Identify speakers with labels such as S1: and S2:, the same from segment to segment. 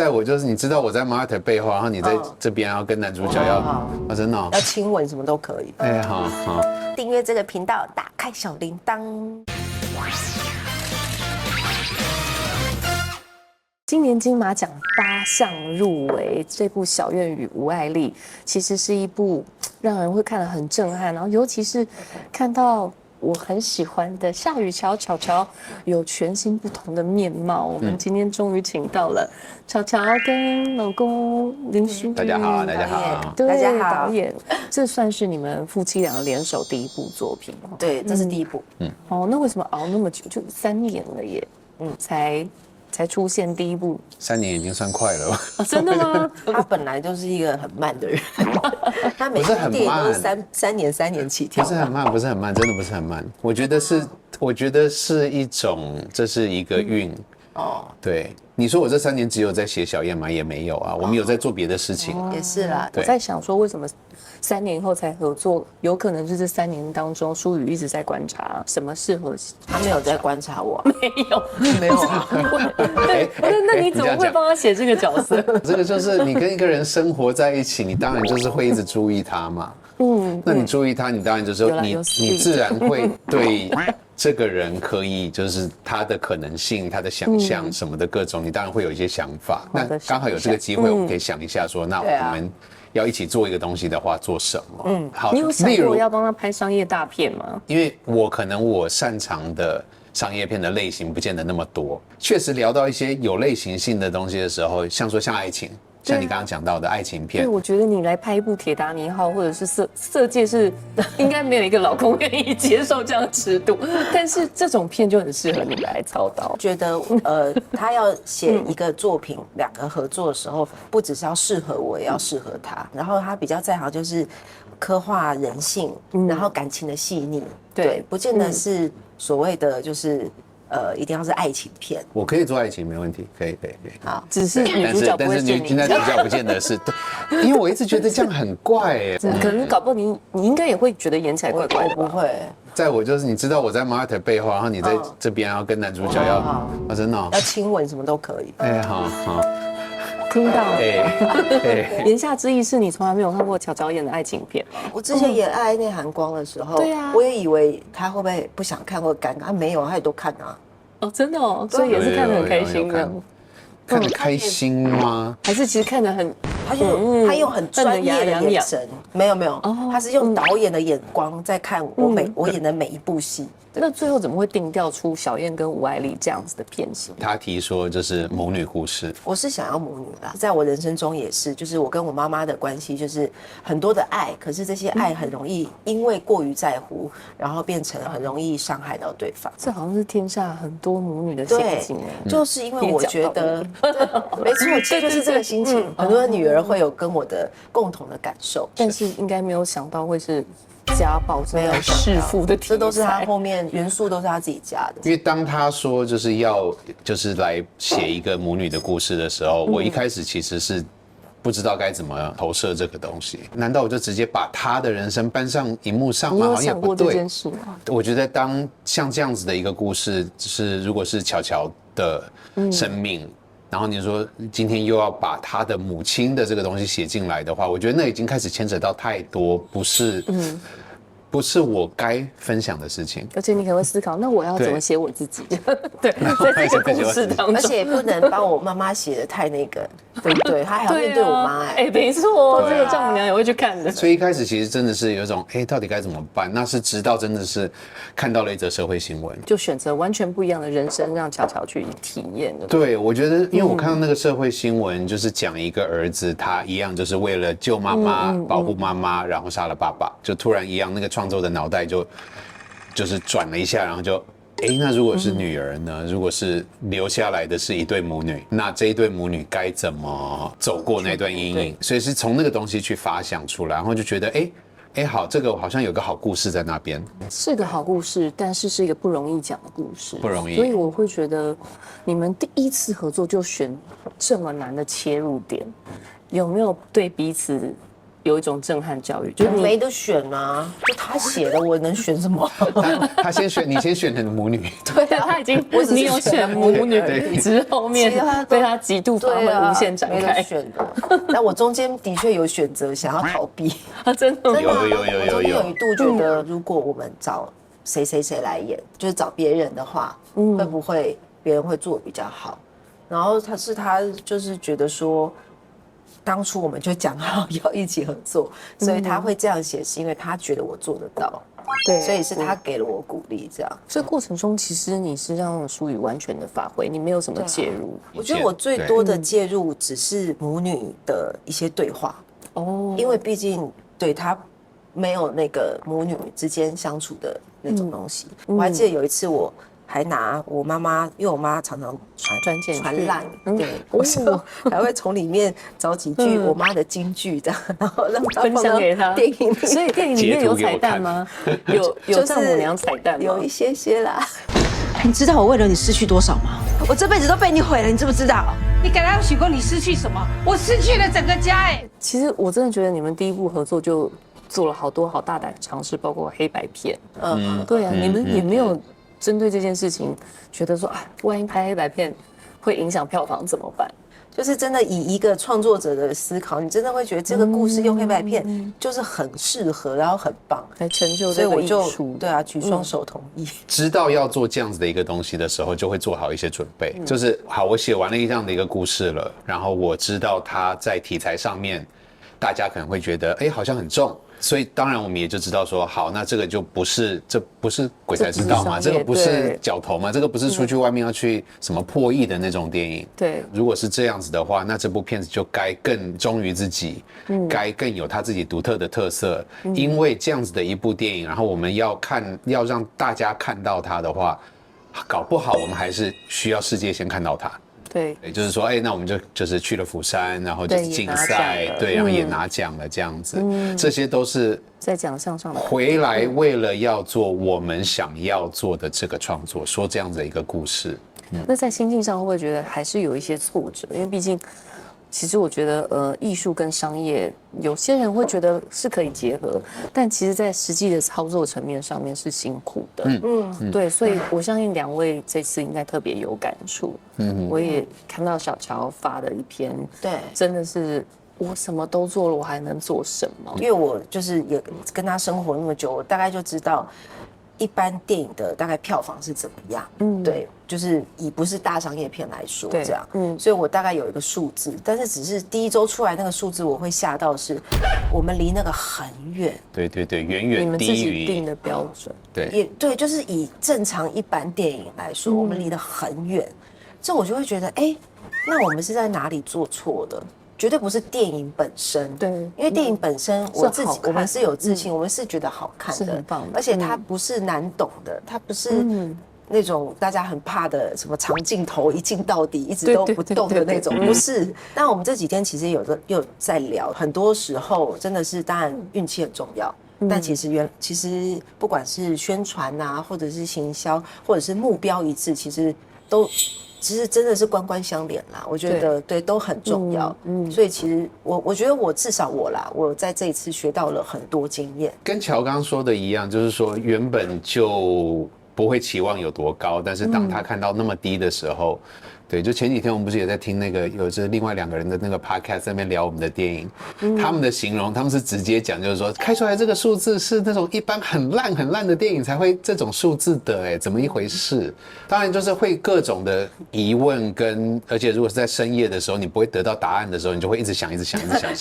S1: 在我就是你知道我在 Marta 背后，然后你在这边要跟男主角要真的
S2: 要亲吻什么都可以。
S1: 哎，好好，
S2: 订阅这个频道，打开小铃铛。
S3: 今年金马奖8项入围，这部《小燕与吴爱丽》其实是一部让人会看得很震撼，然后尤其是看到我很喜欢的夏雨乔巧巧有全新不同的面貌。我们今天终于请到了巧巧跟老公林书玉。
S1: 大家好，大家好，
S3: 对，
S2: 大家好。
S3: 导演，这算是你们夫妻俩联手第一部作品。
S2: 对，这是第一部。
S3: 哦，那为什么熬那么久？就3年了耶。才出现第一部
S1: ，3年已经算快了吧？
S3: 哦，真的吗？
S2: 他本来就是一个很慢的人，他每
S1: 部
S2: 电影都是3年起跳。
S1: 不是很慢，不是很慢，真的不是很慢。我觉得是一种，这是一个运。哦，对，你说我这3年只有在写小燕吗？也没有啊，我们有在做别的事情。
S2: 也是啦，
S3: 我在想说，为什么3年后才合作？有可能是这3年当中，舒宇一直在观察什么适合。
S2: 他没有在观察我，
S3: 没有啊。那你怎么会帮他写这个角色？
S1: 这个就是你跟一个人生活在一起，你当然就是会一直注意他嘛。那你注意他，你当然就是你自然会对这个人可以就是他的可能性、他的想象什么的各种，你当然会有一些想法。那刚好有这个机会，我们可以想一下说，那我们要一起做一个东西的话，做什么？好，
S3: 你有想过要帮他拍商业大片吗？
S1: 因为我擅长的商业片的类型不见得那么多。确实聊到一些有类型性的东西的时候，像爱情。像你刚刚讲到的爱情片，
S3: 对，我觉得你来拍一部《铁达尼号》或者是色戒是应该没有一个老公愿意接受这样的尺度，但是这种片就很适合你来操刀。
S2: 觉得他要写一个作品，2个合作的时候，不只是要适合我，也要适合他。然后他比较在行就是刻画人性，然后感情的细腻，对，不见得是所谓的就是一定要是爱情片。
S1: 我可以做爱情，没问题，可以。
S3: 好，只是女主角不会是你。
S1: 但是女主角不见得是，对，因为我一直觉得这样很怪哎。
S3: 可能搞不好你应该也会觉得演起来怪怪的。
S2: 我不会。
S1: 在我就是你知道我在 Marta 背后，然后你在这边要跟男主角要真的
S2: 要亲吻什么都可以。
S1: 哎，好。
S3: 听到，言下之意是你从来没有看过巧巧演的爱情片。
S2: 我之前演《爱内含光》的时候，对啊，我也以为他会不会不想看或尴尬，没有，他也都看啊。
S3: 哦，真的哦，所以也是看得很开心的。
S1: 看得开心吗？
S3: 还是其实看得很，
S2: 他用很专业的眼神，没有，他是用导演的眼光在看我演的每一部戏。
S3: 那最后怎么会定调出小燕跟吴爱丽这样子的片型？
S1: 他提说就是母女故事。
S2: 我是想要母女啦，在我人生中也是，就是我跟我妈妈的关系，就是很多的爱，可是这些爱很容易因为过于在乎，然后变成很容易伤害到对方。
S3: 这好像是天下很多母女的心情哎，
S2: 就是因为我觉得，没错，这就是这个心情。很多女儿会有跟我的共同的感受，
S3: 但是应该没有想到会是家暴，没有弑父的题材，
S2: 这都是他后面元素都是他自己加的。
S1: 因为当他说就是来写一个母女的故事的时候，我一开始其实是不知道该怎么投射这个东西。难道我就直接把他的人生搬上荧幕上吗？
S3: 你有想过这件事吗？
S1: 我觉得当像这样子的一个故事，就是如果是巧巧的生命。然后你说今天又要把他的母亲的这个东西写进来的话，我觉得那已经开始牵扯到太多不是我该分享的事情。
S3: 而且你可能会思考，那我要怎么写我自己？对，在这个故事当中，
S2: 而且不能把我妈妈写的太那个，对不对？他还要面对我妈
S3: 没错，这个丈母娘也会去看的。
S1: 所以一开始其实真的是有一种，到底该怎么办？那是直到真的是看到了一则社会新闻，
S3: 就选择完全不一样的人生，让巧巧去体验。
S1: 对，我觉得，因为我看到那个社会新闻，就是讲一个儿子，他一样就是为了救妈妈、保护妈妈，然后杀了爸爸，就突然一样，那个创作的脑袋就是转了一下，然后就。那如果是女儿呢？如果是留下来的是一对母女，那这一对母女该怎么走过那段阴影？所以是从那个东西去发想出来，然后就觉得，好，这个好像有个好故事在那边，
S3: 是个好故事，但是是一个不容易讲的故事，
S1: 不容易。
S3: 所以我会觉得，你们第一次合作就选这么难的切入点，有没有对彼此有一种震撼教育，就是
S2: 没得选啊，就他写的，我能选什么？
S1: 他先选，你先选的母女。
S3: 对啊，他已经你有选母女之后面被他极度发挥无限展
S2: 没得
S3: 开。
S2: 选的。那我中间的确有选择想要逃避，
S3: 啊，真的吗
S1: 有。
S2: 我中间有一度觉得，如果我们找谁来演，就是找别人的话，会不会别人会做得比较好？然后他就是觉得说，当初我们就讲好要一起合作，所以他会这样写，是因为他觉得我做得到，
S3: 对，
S2: 所以是他给了我鼓励，这样。
S3: 这过程中，其实你是让舒宇完全的发挥，你没有什么介入。
S2: 我觉得我最多的介入只是母女的一些对话，因为毕竟对他没有那个母女之间相处的那种东西。我还记得有一次我还拿我妈妈，因为我妈常常传烂，对，我就还会从里面找几句我妈的金句的，然后让她
S3: 分享给她。
S2: 电影里，
S3: 所以电影里面有彩蛋吗？有丈母娘彩蛋吗？
S2: 有一些啦。
S4: 你知道我为了你失去多少吗？我这辈子都被你毁了，你知不知道？你敢让许过你失去什么？我失去了整个家哎。
S3: 其实我真的觉得你们第一部合作就做了好多好大胆的尝试，包括黑白片。对啊，你们也没有针对这件事情觉得说，啊，万一拍黑白片会影响票房怎么办？
S2: 就是真的以一个创作者的思考，你真的会觉得这个故事用黑白片就是很适合，然后很棒，
S3: 来成就
S2: 所以我
S3: 这个艺术。
S2: 对啊，举双手同意。
S1: 知道要做这样子的一个东西的时候，就会做好一些准备。就是好，我写完了这样的一个故事了，然后我知道它在题材上面，大家可能会觉得，哎，好像很重。所以当然我们也就知道说，好，那这个就不是，这不是鬼才知道嘛，这个不是角头嘛，这个不是出去外面要去什么破亿的那种电影。
S3: 对，
S1: 如果是这样子的话，那这部片子就该更忠于自己，该更有他自己独特的特色。因为这样子的一部电影，然后我们要让大家看到它的话，搞不好我们还是需要世界先看到它。
S3: 对，
S1: 就是说，哎，那我们就是去了釜山，然后就是竞赛，对，然后也拿奖了，这样子，这些都是
S3: 在奖项上
S1: 回来为了要做我们想要做的这个创作，说这样子的一个故事。
S3: 那在心境上会不会觉得还是有一些挫折？因为毕竟，其实我觉得，艺术跟商业，有些人会觉得是可以结合，但其实在实际的操作层面上面是辛苦的。对，所以我相信两位这次应该特别有感触。我也看到小乔发的一篇，
S2: 对，
S3: 真的是我什么都做了，我还能做什么？
S2: 因为我就是也跟他生活那么久，我大概就知道一般电影的大概票房是怎么样。对，就是以不是大商业片来说这样。所以我大概有一个数字，但是只是第一周出来那个数字，我会吓到是，我们离那个很远。
S1: 对，远远
S3: 你们自己
S1: 低于
S3: 定的标准。
S1: 对，
S2: 也对，就是以正常一般电影来说，我们离得很远，这我就会觉得，哎，那我们是在哪里做错了？绝对不是电影本身，
S3: 对，
S2: 因为电影本身我自己我们是有自信，我们是觉得好看的，
S3: 是很棒的，
S2: 而且它不是难懂的，它不是那种大家很怕的什么长镜头一镜到底一直都不动的那种，不是。但我们这几天其实有在聊，很多时候真的是，当然运气很重要。但其实不管是宣传啊，或者是行销，或者是目标一致，其实真的是官官相连啦，我觉得对都很重要。所以其实我觉得至少我在这一次学到了很多经验。
S1: 跟乔刚刚说的一样，就是说原本就不会期望有多高，但是当他看到那么低的时候，对，就前几天我们不是也在听那个有着另外2个人的那个 podcast 在那边聊我们的电影，他们的形容，他们是直接讲，就是说开出来这个数字是那种一般很烂的电影才会这种数字的，哎，怎么一回事？当然就是会各种的疑问而且如果是在深夜的时候，你不会得到答案的时候，你就会一直想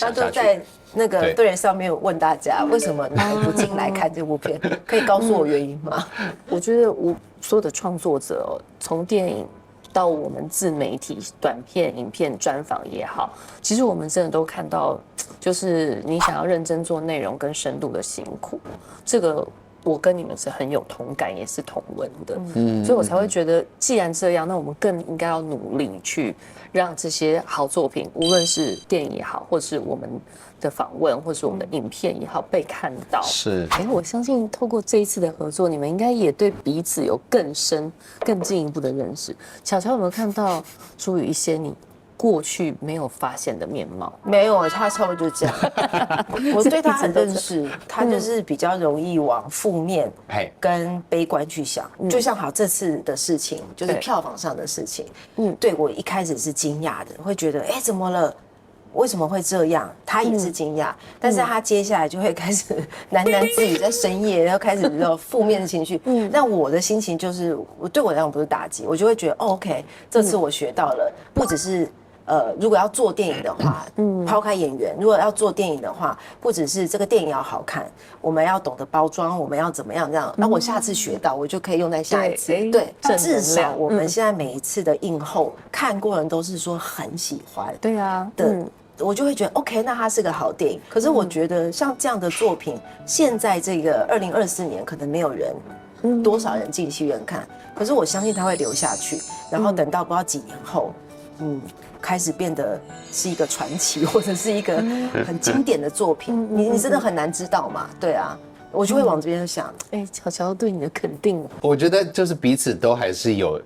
S2: 他都在那个对人上面问大家，为什么你们不进来看这部片？可以告诉我原因吗？
S3: 我觉得所有的创作者，从电影到我们自媒体、短片、影片、专访也好，其实我们真的都看到，就是你想要认真做内容跟深度的辛苦，这个我跟你们是很有同感，也是同文的，所以我才会觉得，既然这样，那我们更应该要努力去让这些好作品，无论是电影也好，或是我们的访问，或是我们的影片也好，被看到。
S1: 是，
S3: 我相信透过这一次的合作，你们应该也对彼此有更深、更进一步的认识。巧巧有没有看到舒宇一些你过去没有发现的面貌？
S2: 没有，他差不多就这样。我对他很认识，他就是比较容易往负面跟悲观去想。就像好这次的事情，就是票房上的事情。对我一开始是惊讶的，会觉得哎怎么了？为什么会这样？他也是惊讶，但是他接下来就会开始喃喃自语，在深夜，然后开始有负面的情绪。但我的心情就是，对我来讲不是打击，我就会觉得，OK， 这次我学到了，不只是如果要做电影的话，抛开演员，如果要做电影的话，不只是这个电影要好看，我们要懂得包装，我们要怎么样这样。那我下次学到，我就可以用在下一次。对，至少我们现在每一次的映后看过人都是说很喜欢。
S3: 对啊，
S2: 我就会觉得 OK， 那它是个好电影。可是我觉得像这样的作品，现在这个2024年可能没有人，多少人进戏院看。可是我相信它会留下去，然后等到不知道几年后，开始变得是一个传奇，或者是一个很经典的作品。你真的很难知道嘛？对啊，我就会往这边想。
S3: 乔乔对你的肯定，
S1: 我觉得就是彼此都还是有。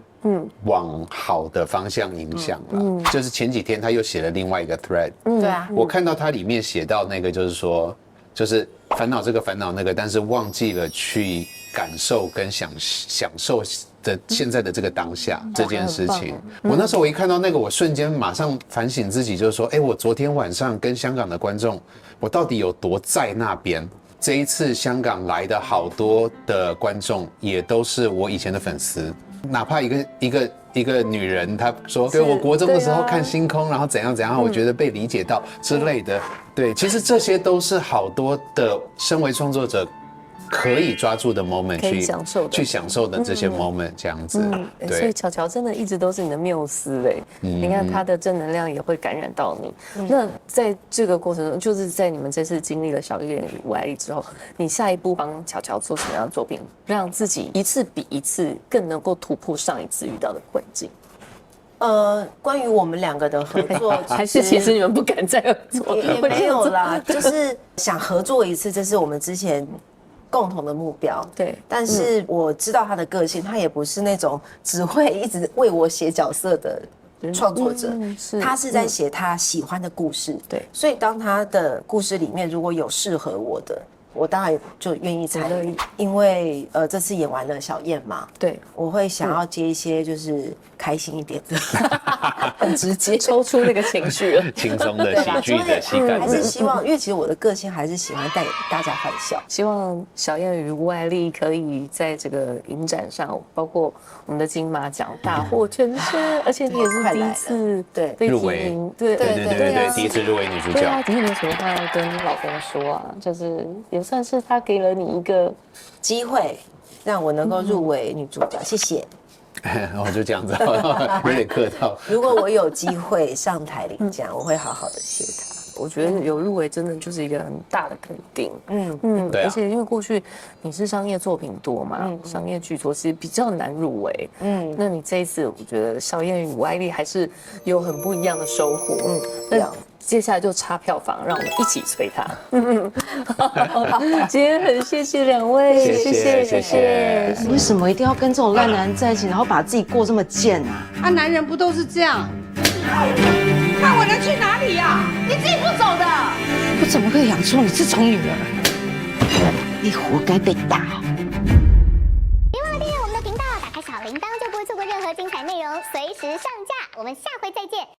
S1: 往好的方向影响了。就是前几天他又写了另外一个 thread，
S2: 对啊，
S1: 我看到他里面写到那个，就是说，就是烦恼这个烦恼那个，但是忘记了去感受跟享受的现在的这个当下这件事情。我那时候我一看到那个，我瞬间马上反省自己，就是说，我昨天晚上跟香港的观众，我到底有多在那边？这一次香港来的好多的观众，也都是我以前的粉丝。哪怕一个女人，她说，对我国中的时候看星空，然后怎样怎样，我觉得被理解到之类的。对，其实这些都是好多的身为创作者可以抓住的 moment， 去享受的这些 moment， 这样子。对，
S3: 所以乔乔真的一直都是你的缪斯哎，你看他的正能量也会感染到你。那在这个过程中，就是在你们这次经历了小燕与吴爱丽之后，你下一步帮乔乔做什么样的作品，让自己一次比一次更能够突破上一次遇到的困境？
S2: 关于我们两个的合作，
S3: 还是其实你们不敢再合作？
S2: 也没有啦，就是想合作一次，这是我们之前共同的目标。对，但是我知道他的个性，他也不是那种只会一直为我写角色的创作者，他是在写他喜欢的故事。对，所以当他的故事里面如果有适合我的，我当然就愿意参与，因为这次演完了小燕嘛，对，我会想要接一些就是开心一点的，很直接
S3: 抽出那个情绪了，
S1: 轻松的喜剧的喜感，
S2: 还是希望，因为其实我的个性还是喜欢带给大家欢笑。
S3: 希望小燕与吴爱丽可以在这个影展上，包括我们的金马奖大获全胜，而且你也是第一次被提名，对，
S1: 第一次入围女主角。
S3: 对啊，你有没有什么话要跟老公说啊？就是也算是他给了你一个
S2: 机会，让我能够入围女主角，谢谢。
S1: 我就这样子，有点客套。
S2: 如果我有机会上台领奖，我会好好的谢他。
S3: 我觉得有入围真的就是一个很大的肯定。而且因为过去你是商业作品多嘛，商业剧作其实比较难入围。那你这一次我觉得小燕与吴爱丽还是有很不一样的收获。那接下来就差票房，让我们一起催他。今天很谢谢两位，谢谢。
S4: 为什么一定要跟这种烂男人在一起，然后把自己过这么贱啊？男人不都是这样？那我能去哪里呀？你自己不走的，我怎么会养出你这种女儿？你活该被打。
S5: 别忘了订阅我们的频道，打开小铃铛就不会错过任何精彩内容，随时上架。我们下回再见。